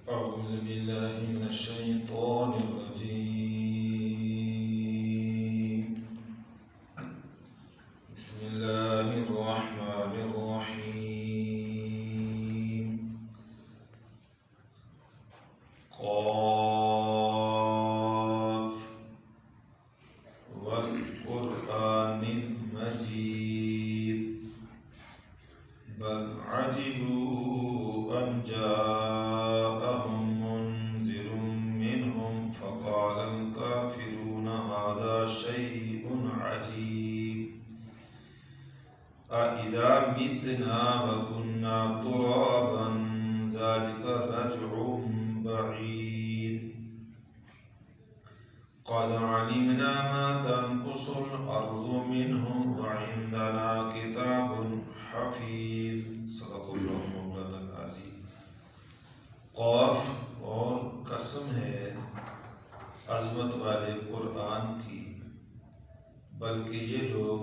أعوذ بالله من الشيطان الرجيم. بسم الله الرحمن الرحيم. قاف والقرآن المجيد بل عجبوا أن جاءهم منذر منهم فقال الكافرون هذا شيء عجيب أإذا متنا وكنا ترابا ذلك رجع بعيد قد علمنا ما تنقص الأرض منهم وعندنا كتاب حفیظ. صدق اللہ مولانا العظیم. قاف اور قسم ہے عظمت والے قرآن کی، بلکہ یہ لوگ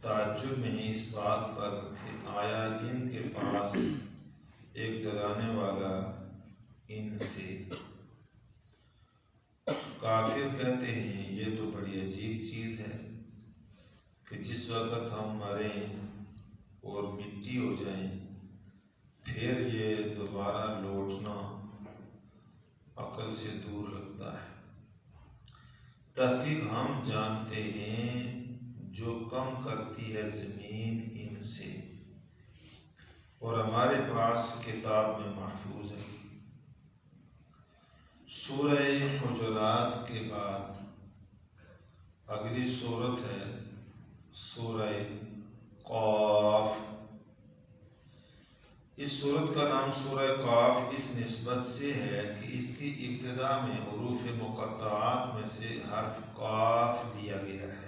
تعجب میں ہیں اس بات پر کہ آیا ان کے پاس ایک ڈرانے والا ان سے. کافر کہتے ہیں یہ تو بڑی عجیب چیز ہے کہ جس وقت ہم مریں اور مٹی ہو جائیں پھر یہ دوبارہ لوٹنا عقل سے دور لگتا ہے. تحقیق ہم جانتے ہیں جو کم کرتی ہے زمین ان سے، اور ہمارے پاس کتاب میں محفوظ ہے. سورہ حجرات کے بعد اگلی سورت ہے سورہ قاف. اس سورت کا نام سورہ قاف اس نسبت سے ہے کہ اس کی ابتدا میں حروف مقطعات میں سے حرف قاف لیا گیا ہے.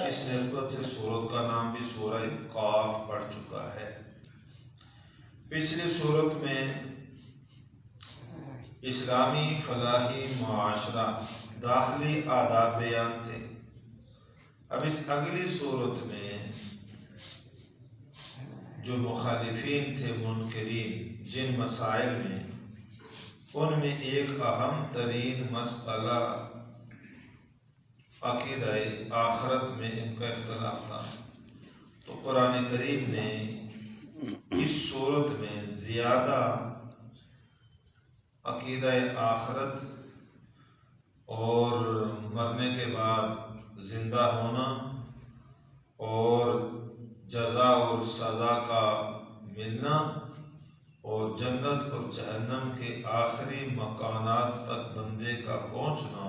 اس نسبت سے سورت کا نام بھی سورہ قاف پڑ چکا ہے. پچھلی سورت میں اسلامی فلاحی معاشرہ داخلی آداب بیان تھے. اب اس اگلی صورت میں جو مخالفین تھے منکرین جن مسائل میں، ان میں ایک اہم ترین مسئلہ عقیدہ آخرت میں ان کا اختلاف تھا. تو قرآن کریم نے اس صورت میں زیادہ عقیدہ آخرت اور مرنے کے بعد زندہ ہونا اور جزا اور سزا کا ملنا اور جنت اور جہنم کے آخری مکانات تک بندے کا پہنچنا،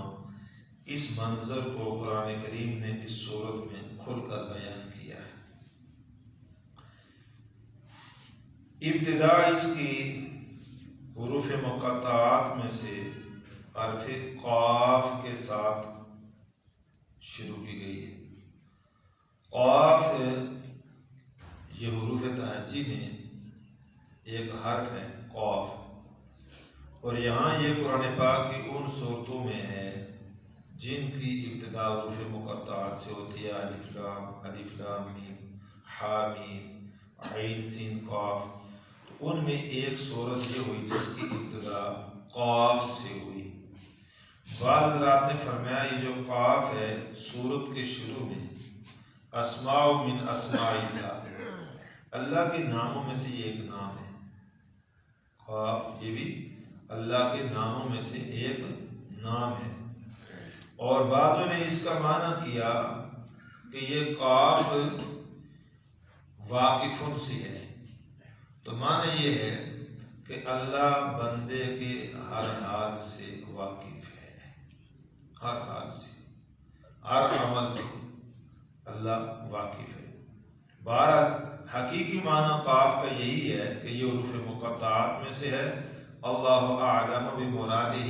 اس منظر کو قرآن کریم نے اس صورت میں کھل کر بیان کیا ہے. ابتدا اس کی حروف مقطعات میں سے حرف قاف کے ساتھ شروع کی گئی ہے. قاف یہ حروف تہجی میں ایک حرف ہے قاف، اور یہاں یہ قرآن پاک کی ان صورتوں میں ہے جن کی ابتدا حروف مقطعات سے ہوتی ہے. الف لام میم حا میم عین سین قاف. تو ان میں ایک صورت یہ ہوئی جس کی ابتدا قاف سے ہوئی. بعض حضرات نے فرمایا یہ جو قاف ہے سورت کے شروع میں اسماء من اسماء اللہ، اللہ کے ناموں میں سے یہ ایک نام ہے. قاف یہ بھی اللہ کے ناموں میں سے ایک نام ہے. اور بعضوں نے اس کا معنی کیا کہ یہ قاف واقفن سے ہے. تو معنی یہ ہے کہ اللہ بندے کے ہر حال سے واقف ہے، ہر حال سے، ہر عمل سے اللہ واقف ہے. بہرحال حقیقی معنی قاف کا یہی ہے کہ یہ حروف مقطعات میں سے ہے. اللہ اعلم بمرادہ،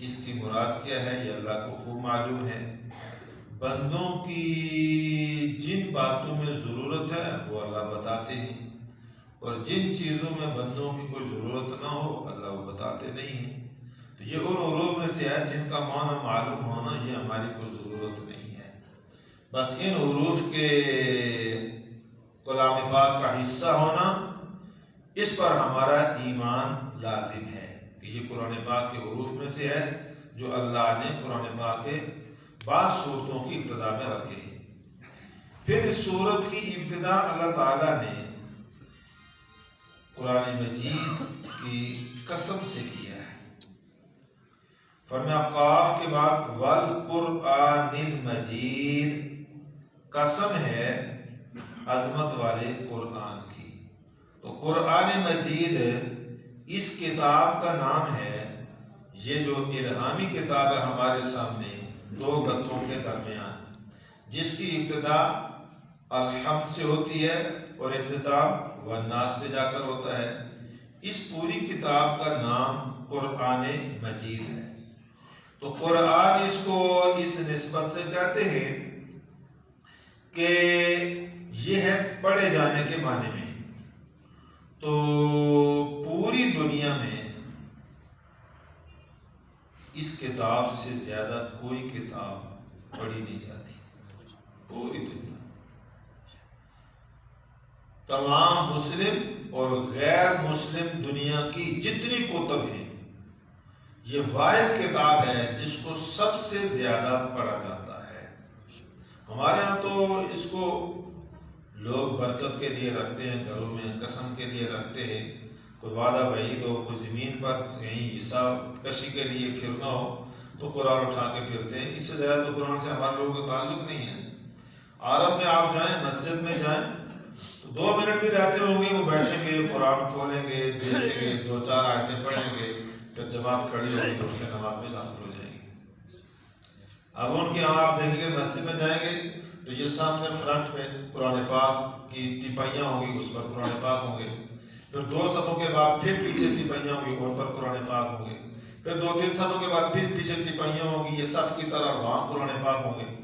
اس کی مراد کیا ہے یہ اللہ کو خوب معلوم ہے. بندوں کی جن باتوں میں ضرورت ہے وہ اللہ بتاتے ہیں، اور جن چیزوں میں بندوں کی کوئی ضرورت نہ ہو اللہ وہ بتاتے نہیں ہیں. تو یہ ان حروف میں سے ہے جن کا معنی معلوم ہونا یہ ہماری کوئی ضرورت نہیں ہے. بس ان حروف کے کلام پاک کا حصہ ہونا اس پر ہمارا ایمان لازم ہے کہ یہ قرآن پاک کے حروف میں سے ہے جو اللہ نے قرآن پاک کے بعض صورتوں کی ابتدا میں رکھے ہیں۔ پھر اس صورت کی ابتدا اللہ تعالیٰ نے قرآن مجید کی قسم سے کیا ہے۔ فرمایا قاف کے بعد والقرآن المجید، قسم ہے عظمت والے قرآن کی۔ تو قرآن مجید اس کتاب کا نام ہے، یہ جو الہامی کتاب ہے ہمارے سامنے دو گدوں کے درمیان، جس کی ابتدا الحمد سے ہوتی ہے اور اختتام والناس پہ جا کر ہوتا ہے۔ اس پوری کتاب کا نام قرآن مجید ہے۔ تو قرآن اس کو اس نسبت سے کہتے ہیں کہ یہ ہے پڑھے جانے کے معنی میں۔ تو پوری دنیا میں اس کتاب سے زیادہ کوئی کتاب پڑھی نہیں جاتی، پوری دنیا۔ تمام مسلم اور غیر مسلم دنیا کی جتنی کتب ہیں، یہ واحد کتاب ہے جس کو سب سے زیادہ پڑھا جاتا ہے۔ ہمارے ہاں تو اس کو لوگ برکت کے لیے رکھتے ہیں، گھروں میں قسم کے لیے رکھتے ہیں، کوئی وعدہ وعید ہو، کوئی زمین پر کہیں حساب کشی کے لیے پھرنا ہو تو قرآن اٹھا کے پھرتے ہیں۔ اس سے زیادہ تو قرآن سے ہمارے لوگوں کا تعلق نہیں ہے۔ عرب میں آپ جائیں، مسجد میں جائیں تو 2 منٹ بھی رہتے ہوں گے، وہ بیٹھیں گے، قرآن کھولیں گے، دیکھیں گے، 2-4 آیتیں پڑھیں گے، پھر جماعت کھڑی ہوگی تو اس کے نماز میں داخل ہو جائیں گے۔ اب ان کے یہاں آپ دیکھیں گے مسجد میں جائیں گے تو یہ سامنے فرنٹ میں قرآن پاک کی ٹپائیاں ہوں گی، اس پر قرآن پاک ہوں گے، پھر 2 صفوں کے بعد پھر پیچھے ٹپائیاں ہوں گی، ان پر قرآن پاک ہوں گے، پھر 2-3 صفوں کے بعد پھر پیچھے ٹپائیاں ہوں گی، یہ صف کی طرح وہاں قرآن پاک ہوں گے۔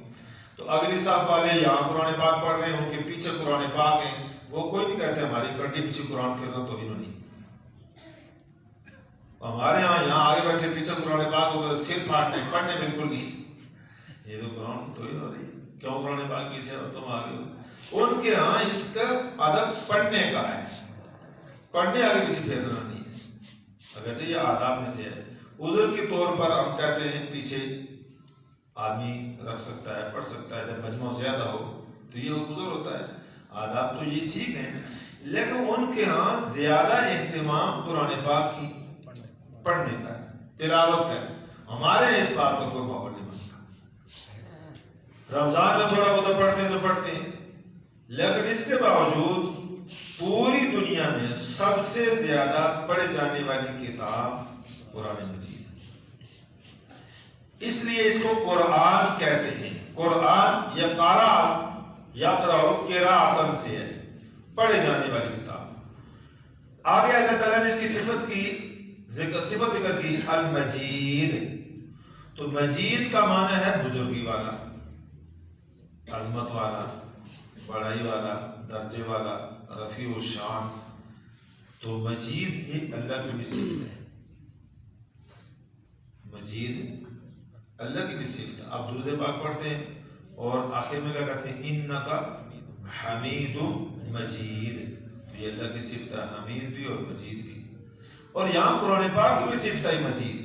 تو اگلی صف والے یہاں قرآن پاک پڑھ رہے ہیں، ان کے پیچھے قرآن پاک ہیں، وہ کوئی نہیں کہتے ہماری کڈی پیچھے قرآن پھرنا تو انہوں نہیں۔ ہمارے یہاں آگے بیٹھے پیچھے قرآن پاک ہو تو سر پھاڑنے، پڑھنے بالکل نہیں۔ یہ تو قرآن تو ہی ہو رہی ہے، کیوں قرآن پاک پیچھے اور تم آگے ہو؟ ان کے ہاں اس کا ادب پڑھنے کا ہے، پڑھنے آگے پیچھے پھیرنا نہیں ہے، اگرچہ یہ آداب میں سے ہے۔ عذر کے طور پر ہم کہتے ہیں پیچھے آدمی رکھ سکتا ہے، پڑھ سکتا ہے، جب مجموع زیادہ ہو تو یہ عذر ہوتا ہے۔ آداب تو یہ ٹھیک ہیں، لیکن ان کے ہاں زیادہ اہتمام قرآن پاک کی پڑھنے کا ہے، تلاوت کا ہے۔ ہمارے اس بات کا کوئی ماحول نہیں بنتا۔ رمضان میں تھوڑا بہت پڑھتے ہیں تو پڑھتے ہیں، لیکن اس کے باوجود پوری دنیا میں سب سے زیادہ پڑھے جانے والی کتاب قرآن مجید ہے۔ اس لیے اس کو قرآن کہتے ہیں۔ قرآن یا قرأ یقرأ قراءۃ سے ہے، پڑھے جانے والی کتاب۔ آگے اللہ تعالیٰ نے اس کی صفت ذکر کی المجید۔ تو مجید کا معنی ہے بزرگی والا، عظمت والا، بڑائی والا، درجے والا، رفیع الشان۔ تو مجید یہ اللہ کی بھی صفت ہے، مجید اللہ کی بھی صفت ہے۔ آپ درود پاک پڑھتے ہیں اور آخر میں کیا کہتے ہیں؟ انکا حمید مجید۔ یہ اللہ کی صفت ہے، حمید بھی اور مجید بھی۔ اور یہاں قرآن پاک کی بھی صفت ہے مجید۔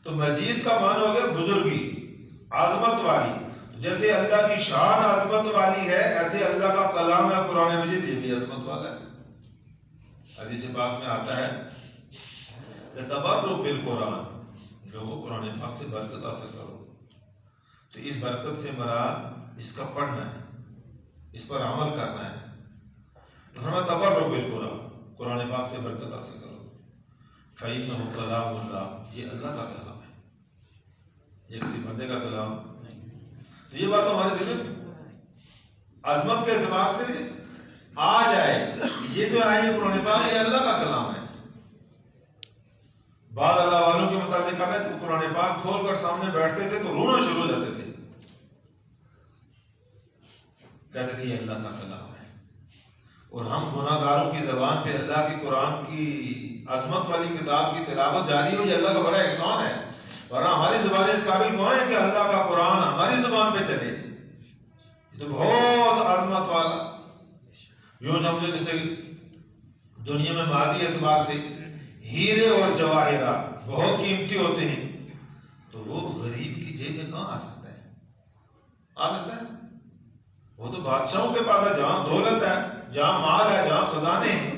تو مجید کا معنی ہو گیا بزرگی، عظمت والی۔ جیسے اللہ کی شان عظمت والی ہے، ایسے اللہ کا کلام ہے قرآن مجید، یہ بھی عظمت والا ہے۔ حدیث پاک میں آتا ہے تبرک بالقرآن، لوگوں قرآن پاک سے برکت حاصل کرو۔ تو اس برکت سے مراد اس کا پڑھنا ہے، اس پر عمل کرنا ہے۔ تو فرمایا تبرک بالقرآن، قرآن پاک سے برکت حاصل کرو۔ فإنہ کلام اللہ، یہ اللہ کا کلام ہے، یہ کسی بندے کا کلام نہیں۔ تو یہ بات ہمارے دل میں عظمت کے اعتبار سے آ جائے، یہ جو ہے یہ قرآن پاک یہ اللہ کا کلام ہے۔ بعض اللہ والوں کے مطابق آتا ہے تو قرآن پاک کھول کر سامنے بیٹھتے تھے تو رونا شروع ہو جاتے تھے، کہتے تھے یہ اللہ کا کلام ہے۔ اور ہم گناہ گاروں کی زبان پہ اللہ کی قرآن کی عظمت والی کتاب کی تلاوت جاری ہو، یہ اللہ کا بڑا احسان ہے۔ ورنہ ہماری زبانیں اس قابل کہاں ہیں کہ اللہ کا قرآن ہماری زبان پہ چلے؟ یہ تو بہت عظمت والا، یوں سمجھو جیسے دنیا میں مادی اعتبار سے ہیرے اور جواہرات بہت قیمتی ہوتے ہیں، تو وہ غریب کی جیب میں کہاں آ سکتا ہے؟ آ سکتا ہے؟ وہ تو بادشاہوں کے پاس ہے، جہاں دولت ہے، جہاں مال ہے، جہاں خزانے ہیں،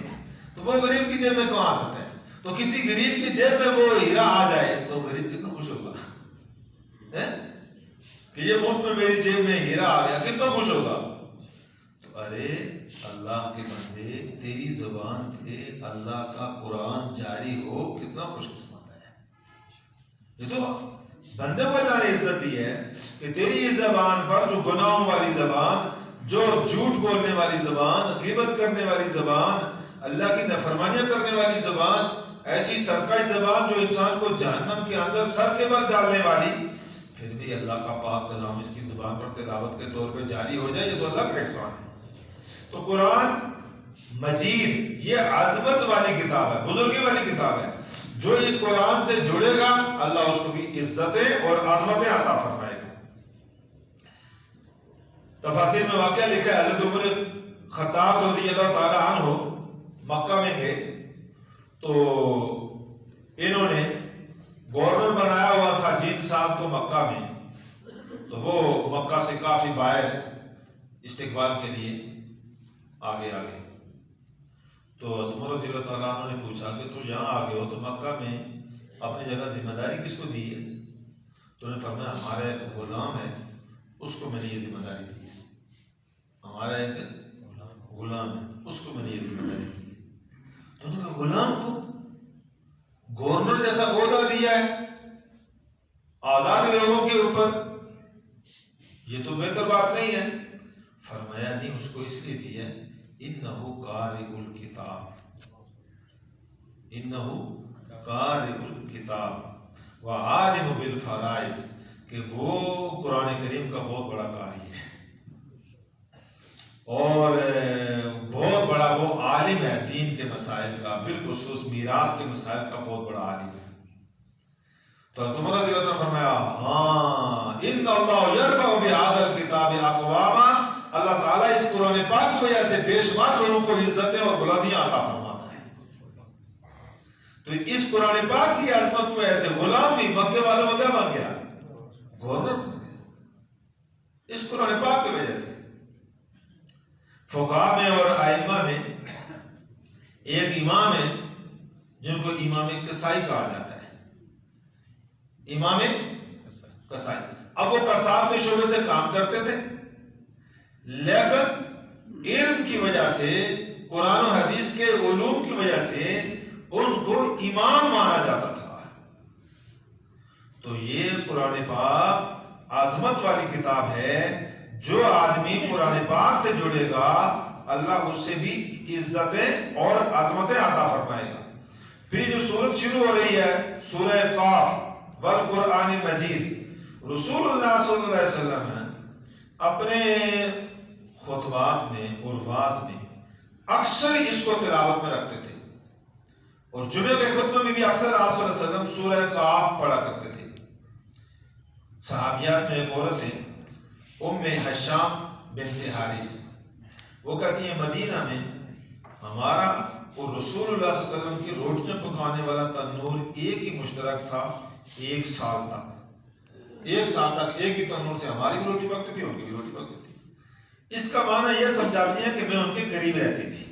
تو وہ غریب کی جیب میں کہاں آ سکتا ہے؟ تو کسی غریب کی جیب میں وہ ہیرا آ جائے تو غریب کتنا خوش ہوگا کہ یہ مفت میں میری جیب میں ہیرا آ گیا، کتنا خوش ہوگا؟ تو ارے اللہ کے بندے، تیری زبان پہ اللہ کا قرآن جاری ہو، کتنا خوش قسمت ہے۔ یہ تو بندے کو اللہ نے عزت دی ہے کہ تیری اس زبان پر، جو گناہوں والی زبان، جو جھوٹ بولنے والی زبان، غیبت کرنے والی زبان، اللہ کی نافرمانیاں کرنے والی زبان، ایسی سرکش زبان جو انسان کو جہنم کے اندر سر کے بل ڈالنے والی، پھر بھی اللہ کا پاک کلام اس کی زبان پر تلاوت کے طور پہ جاری ہو جائے، یہ تو اللہ کا احسان ہے۔ تو قرآن مجید یہ عظمت والی کتاب ہے، بزرگی والی کتاب ہے۔ جو اس قرآن سے جڑے گا اللہ اس کو بھی عزتیں اور عظمتیں عطا فرمائے گا۔ تفاسیر میں واقعہ لکھا ہے، حضرت عمر خطاب رضی اللہ تعالی عنہ مکہ میں گئے تو انہوں نے گورنر بنایا ہوا تھا جین صاحب کو مکہ میں، تو وہ مکہ سے کافی باہر استقبال کے لیے آگے تو حضرت عمر رضی اللہ تعالیٰ عنہ نے پوچھا کہ تو یہاں آگے ہو تو مکہ میں اپنی جگہ ذمہ داری کس کو دی ہے؟ تو انہوں نے فرمایا ہمارے غلام ہے، اس کو میں نے یہ ذمہ داری دی ہے، ہمارا ایک غلام ہے، اس کو میں نے یہ ذمہ داری دی ہے۔ تو انہوں نے غلام کو گورنر جیسا عہدہ دیا ہے آزاد لوگوں کے اوپر، یہ تو بہتر بات نہیں ہے۔ فرمایا نہیں، اس کو اس لیے دیا ہے انہو قارئ الکتاب، انہو قارئ الکتاب وعالم بالفرائض، کہ وہ قرآن کریم کا بہت بڑا قاری ہے اور بہت بڑا وہ عالم ہے دین کے مسائل کا، بالخصوص میراث کے مسائل کا بہت بڑا عالم ہے۔ تو حضرت عمر رضی اللہ عنہ نے فرمایا ہاں ان اللہ یرفع بہذا الکتاب اقواما، اللہ تعالیٰ اس قرآن پاک کی وجہ سے بے شمار لوگوں کو عزتیں اور بلندیاں عطا فرماتا ہے۔ تو اس قرآن پاک کی عظمت کی وجہ سے غلام بھی مکے والوں کا کیا بن گیا؟ گورنر بن گیا، اس قرآن پاک کی وجہ سے۔ فقہاء میں اور ائمہ میں ایک امام ہے جن کو امام کسائی کہا جاتا ہے، امام کسائی۔ اب وہ قصاب کے شعبے سے کام کرتے تھے، لیکن علم کی وجہ سے، قرآن و حدیث کے علوم کی وجہ سے ان کو امام مانا جاتا تھا۔ تو یہ قرآن پاک عظمت والی کتاب ہے، جو آدمی قرآن پاک سے جڑے گا اللہ اس سے بھی عزتیں اور عظمتیں عطا فرمائے گا۔ پھر جو سورت شروع ہو رہی ہے سورہ قاف والقرآن المجید، رسول اللہ صلی اللہ علیہ وسلم اپنے خطبات میں اور واعظ میں اکثر اس کو تلاوت میں رکھتے تھے، اور جمعے کے خطبے میں بھی اکثر آپ صلی اللہ علیہ وسلم سورہ قاف پڑھا کرتے تھے۔ صحابیات میں ایک عورت ہے ام حشام بنت حارث، وہ کہتی ہیں مدینہ میں ہمارا اور رسول اللہ صلی اللہ علیہ وسلم کی روٹیاں پکانے والا تنور ایک ہی مشترک تھا، ایک سال تک ایک ہی تنور سے ہماری بھی روٹی پکتی تھی، ان کی بھی روٹی پکتی تھی۔ اس کا معنی یہ سمجھاتی ہیں کہ میں ان کے قریب رہتی تھی،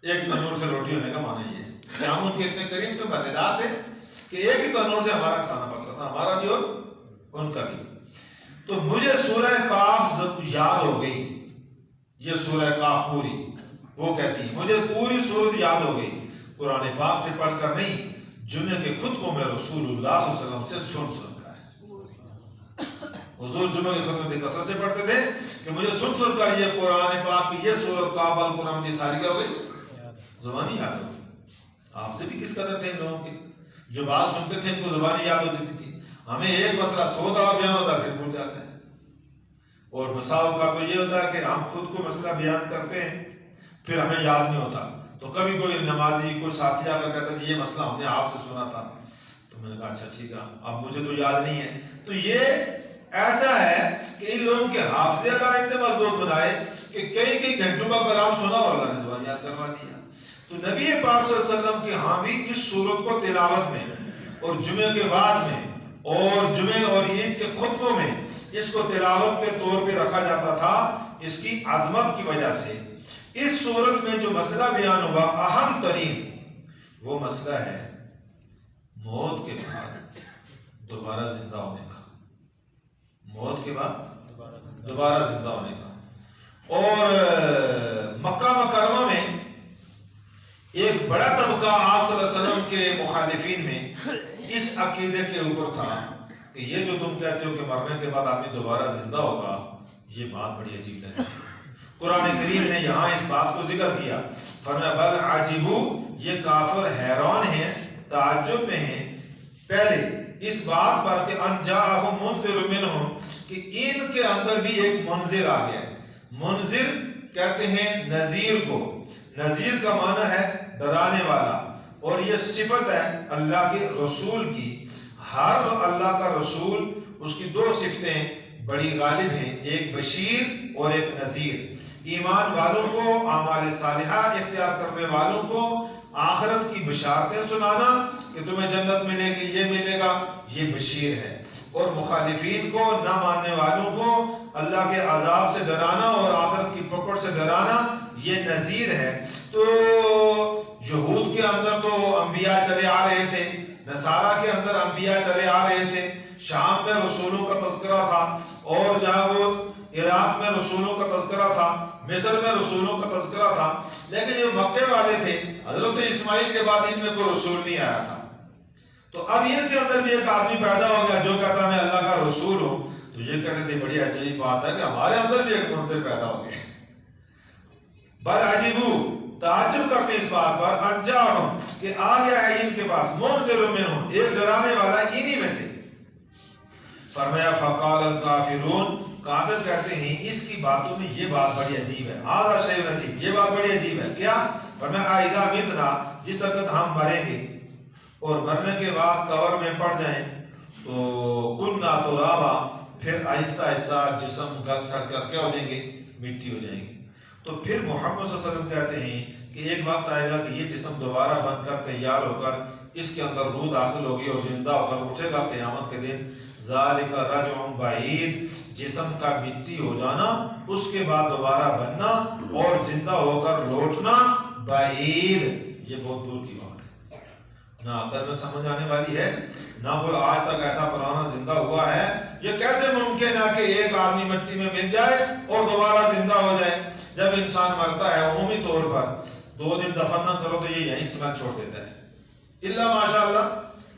ایک تنور سے روٹی ہونے کا معنی یہ ہے کہ ہم ان کے اتنے قریب تو مزیدار تھے کہ ایک ہی تنور سے ہمارا کھانا پکتا تھا، ہمارا بھی اور ان کا بھی۔ تو مجھے سورہ قاف یاد ہو گئی، یہ سورہ قاف پوری، وہ کہتی ہے مجھے پوری سورت یاد ہو گئی، قرآن پاک سے پڑھ کر نہیں، جمعے کے خطبوں میں رسول اللہ صلی اللہ علیہ وسلم سے سن کر۔ حضور جمعہ کے خطبے میں کثرت سے پڑھتے تھے کہ مجھے سن کر یہ قرآن پاک کی یہ سورت قاف والقرآن مجید ساری کیا ہو گئی، زبانی یاد ہو گئی۔ آپ سے بھی کس قدر تھے ان لوگوں کے، جو بات سنتے تھے ان کو زبانی یاد ہو جاتی تھی۔ ہمیں ایک مسئلہ 100 دفعہ بیان ہوتا ہے پھر بھول جاتے ہیں، اور بسا اوقات تو یہ ہوتا ہے کہ ہم خود کو مسئلہ بیان کرتے ہیں پھر ہمیں یاد نہیں ہوتا۔ تو کبھی کوئی نمازی کوئی ساتھی آ کر کہتا ہے یہ مسئلہ ہم نے آپ سے سنا تھا، تو میں نے کہا اچھا ٹھیک ہے، اب مجھے تو یاد نہیں ہے۔ تو یہ ایسا ہے کہ ان لوگوں کے حافظے اللہ نے اتنے مضبوط بنائے کہ کئی گھنٹوں کا کلام سنا اور اللہ نے زبان یاد کروا دیا۔ تو نبی پاک صلی اللہ علیہ وسلم کی ہاں بھی اس صورت کو تلاوت میں اور جمعے کے واعظ میں اور جمعے اور عید کے خطبوں میں اس کو تلاوت کے طور پہ رکھا جاتا تھا، اس کی عظمت کی وجہ سے۔ اس صورت میں جو مسئلہ بیان ہوا اہم ترین وہ مسئلہ ہے موت کے بعد دوبارہ زندہ ہونے کا، موت کے بعد دوبارہ زندہ ہونے کا۔ اور مکہ مکرمہ میں ایک بڑا طبقہ آپ صلی اللہ علیہ وسلم کے مخالفین میں اس عقیدے کے اوپر تھا کہ یہ جو تم کہتے ہو کہ مرنے کے بعد آدمی دوبارہ زندہ ہوگا، یہ بات بڑی عجیب ہے۔ قرآن کریم نے یہاں اس بات کو ذکر کیا، فرمایا بل عجیبو، یہ کافر حیران ہیں، تعجب میں ہیں، پہلے اس بات پر کہ ان جاءہم منذر منہم، کہ ان کے اندر بھی ایک منذر آ گیا۔ منذر کہتے ہیں نذیر کو، نذیر کا معنی ہے ڈرانے والا، اور یہ صفت ہے اللہ کے رسول کی۔ ہر اللہ کا رسول اس کی دو صفتیں بڑی غالب ہیں، ایک بشیر اور ایک نذیر۔ ایمان والوں کو، اعمال صالحہ اختیار کرنے والوں کو آخرت کی بشارتیں سنانا کہ تمہیں جنت ملے گی، یہ ملے گا، یہ بشیر ہے۔ اور مخالفین کو، نہ ماننے والوں کو اللہ کے عذاب سے ڈرانا اور آخرت کی پکڑ سے ڈرانا، یہ نذیر ہے۔ تو یہود کے اندر تو انبیاء چلے آ رہے تھے، نصارہ کے اندر انبیاء چلے آ رہے تھے، شام میں رسولوں کا تذکرہ تھا، اور جہاں وہ عراق میں رسولوں کا تذکرہ تھا، مصر میں رسولوں کا تذکرہ تھا، لیکن جو مکے والے تھے، حضرت اسماعیل کے بعد ان میں کوئی رسول نہیں آیا تھا۔ تو اب ان کے اندر بھی ایک آدمی پیدا ہو گیا جو کہتا میں اللہ کا رسول ہوں، تو یہ کہتے تھے بڑی عجیب بات ہے کہ ہمارے اندر بھی ایک منذر پیدا ہو گیا۔ بل عجیبو، تعجب کرتے اس بات پر، ان جاءہم، کہ آ گیا ہے ان کے پاس، منذر منہم، ایک ڈرانے والا انہی میں سے۔ فرمایا فقال الکافرون، کافر کہتے ہیں اس کی باتوں میں یہ بات بڑی عجیب ہے، ھذا شیء عجیب، یہ بات بڑی عجیب ہے۔ کیا؟ فرمایا اذا متنا، جس وقت ہم مریں گے اور مرنے کے بعد قبر میں پڑ جائیں تو کننا ترابا، پھر آہستہ آہستہ جسم گل سڑ کر کیا ہو جائیں گے؟ مٹی ہو جائیں گے۔ تو پھر محمد صلی اللہ علیہ وسلم کہتے ہیں کہ ایک وقت آئے گا کہ یہ جسم دوبارہ بن کر تیار ہو کر اس کے اندر روح داخل ہوگی اور زندہ ہو کر اٹھے گا قیامت کے دن۔ ذالک رجع بعید، جسم کا مٹی ہو جانا، اس کے بعد دوبارہ بننا اور زندہ ہو کر لوٹنا، بعید، یہ بہت دور کی بات ہے، نہ عقل میں سمجھ آنے والی ہے، نہ کوئی آج تک ایسا پرانا زندہ ہوا ہے۔ یہ کیسے ممکن ہے کہ ایک آدمی مٹی میں مل جائے اور دوبارہ زندہ ہو جائے؟ جب انسان مرتا ہے عمومی طور پر 2 دن دفن نہ کرو تو یہ یہیں سمجھ چھوڑ دیتا ہے، الا ماشاء اللہ،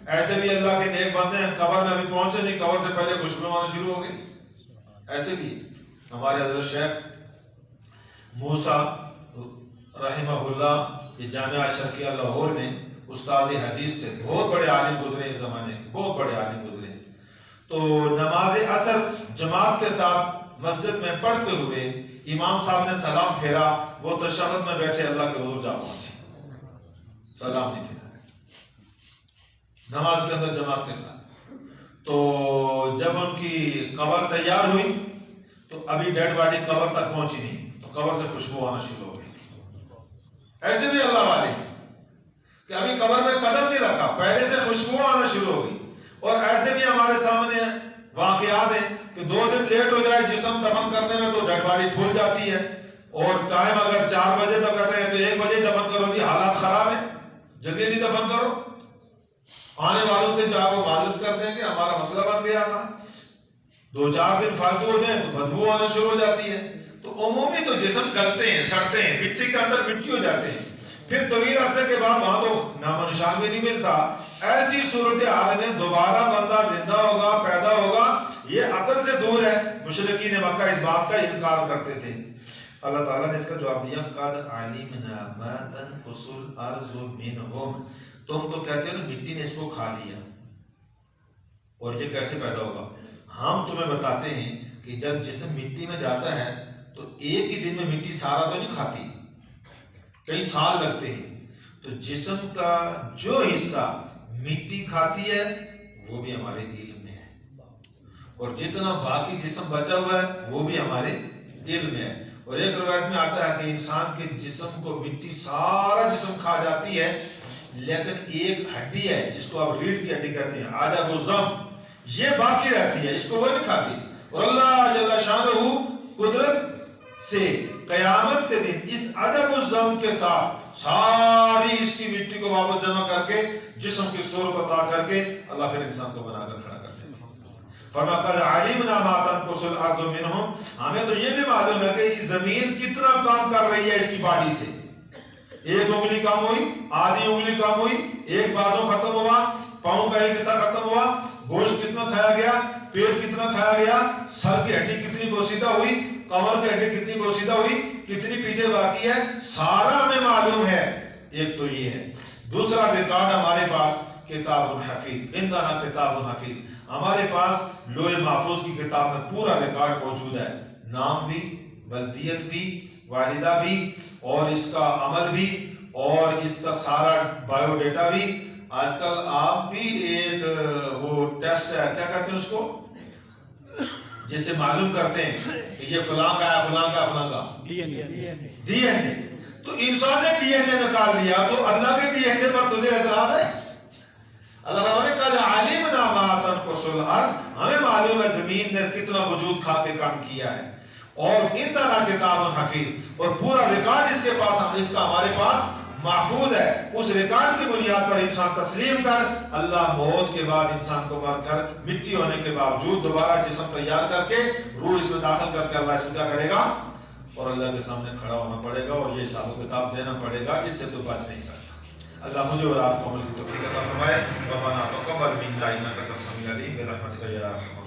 ایسے بھی اللہ کے نیک بندے ہیں، قبر میں ابھی پہنچے نہیں، قبر سے پہلے خوشبو آنا شروع ہو گئی۔ ایسے بھی ہمارے حضرت شیخ موسیٰ رحمہ اللہ، یہ جامعہ اشرفیہ لاہور میں استاد حدیث تھے، بہت بڑے عالم گزرے اس زمانے کے، بہت بڑے عالم گزرے۔ تو نماز عصر جماعت کے ساتھ مسجد میں پڑھتے ہوئے امام صاحب نے سلام پھیرا، وہ تشہد میں بیٹھے اللہ کے حضور جا پہنچے، سلام نہیں پھیرا نماز کے اندر جماعت کے ساتھ۔ تو جب ان کی قبر تیار ہوئی تو ابھی ڈیڈ باڈی قبر تک پہنچی نہیں، تو قبر سے خوشبو آنا شروع ہو گئی تھی۔ ایسے بھی اللہ والے ہیں کہ ابھی قبر میں قدم نہیں رکھا، پہلے سے خوشبو آنا شروع ہو گئی۔ اور ایسے بھی ہمارے سامنے واقعات ہیں کہ 2 دن لیٹ ہو جائے جسم دفن کرنے میں تو ڈیڈ باڈی پھول جاتی ہے، اور ٹائم اگر 4 بجے تک کہتے ہیں تو 1 بجے دفن کرو، جی حالات خراب ہیں، جلدی جلدی دفن کرو۔ آنے والوں سے جا کو معذرت کرتے ہیں کہ ہمارا مسئلہ بن گیا تھا، 2-4 دن فالتو ہو جائیں تو بدبو آنا شروع ہو جاتی ہے۔ تو عمومی تو جسم گلتے ہیں، سڑتے ہیں، مٹی کے اندر مٹی ہو جاتے ہیں، پھر طویل عرصے کے بعد وہاں تو نام و نشان بھی نہیں ملتا۔ ایسی صورتحال میں دوبارہ بندہ زندہ ہوگا، پیدا ہوگا، یہ عقل سے دور ہے۔ مشرکین مکہ اس بات کا انکار کرتے تھے۔ اللہ تعالیٰ نے اس کا جواب دیا، قد علمنا ما تنقص الارض منهم، تم تو کہتے ہو نا مٹی نے اس کو کھا لیا، اور یہ کیسے پیدا ہوگا؟ ہم تمہیں بتاتے ہیں کہ جب جسم مٹی میں جاتا ہے تو ایک ہی دن میں مٹی سارا تو نہیں کھاتی، کئی سال لگتے ہیں۔ تو جسم کا جو حصہ مٹی کھاتی ہے وہ بھی ہمارے علم میں ہے، اور جتنا باقی جسم بچا ہوا ہے وہ بھی ہمارے علم میں ہے۔ اور ایک روایت میں آتا ہے کہ انسان کے جسم کو مٹی سارا جسم کھا جاتی ہے، لیکن ایک ہڈی ہے جس کو آپ ریڑھ کی ہڈی کہتے ہیں، عجب الضم، یہ باقی رہتی ہے، اس کو وہ نہیں کھاتی۔ اور اللہ جل شانہ قدرت سے قیامت کے دن اس عجب الضم کے ساتھ ساری اس کی مٹی کو واپس جمع کر کے جسم کی صورت عطا کر کے اللہ پھر انسان کو بنا کر کھڑا کرتے ہیں۔ فرمایا قد علمنا ما تنقص الارض منهم، ہمیں تو یہ بھی معلوم ہے کہ زمین کتنا کام کر رہی ہے اس کی باڈی سے، ایک انگلی کام ہوئی، آدھی انگلی کام ہوئی، ایک بازو ختم ہوا، پاؤں کا ایک حصہ ختم ہوا، گوشت کتنا کھایا گیا، پیٹ کتنا کھایا گیا، سر کی ہڈی کتنی بوسیدہ ہوئی، کمر کی ہڈی کتنی بوسیدہ ہوئی، کتنی پیچھے باقی ہے، سارا ہمیں معلوم ہے۔ ایک تو یہ ہے۔ دوسرا ریکارڈ ہمارے پاس کتاب الحفیظ، عندنا کتاب الحفیظ، ہمارے پاس لوح محفوظ کی کتاب میں پورا ریکارڈ موجود ہے، نام بھی، بلدیت بھی، والدہ بھی، اور اس کا عمل بھی، اور اس کا سارا بایو ڈیٹا بھی۔ آج کل آپ بھی ایک وہ ٹیسٹ ہے، کیا کہتے ہیں اس کو، جس سے معلوم کرتے ہیں کہ یہ فلاں کا ہے، فلاں کا، فلاں کا ڈی این اے۔ تو انسان نے ڈی این اے نکال لیا، تو اللہ کے ڈی این اے پر تجھے اعتراض ہے؟ اللہ تعالیٰ نے قد علمنا ما تنقص الارض، ہمیں معلوم ہے زمین نے کتنا وجود کھا کے کام کیا ہے، اور عندنا کتاب حفیظ، اور پورا ریکارڈ اس کے پاس، اس کا ہمارے پاس محفوظ ہے۔ اس ریکارڈ کی بنیاد پر انسان تسلیم کر، اللہ موت کے بعد انسان کو مر کر مٹی ہونے کے باوجود دوبارہ جسم تیار کر کے روح اس میں داخل کر کے اللہ اس کو کیا کرے گا، اور اللہ کے سامنے کھڑا ہونا پڑے گا، اور یہ حساب و کتاب دینا پڑے گا، اس سے تو بچ نہیں سکتا۔ اللہ مجھے اور آپ کو عمل کی توفیق عطا فرمائے۔ ربنا تقبل منا انک انت السمیع العلیم برحمتک یا ارحم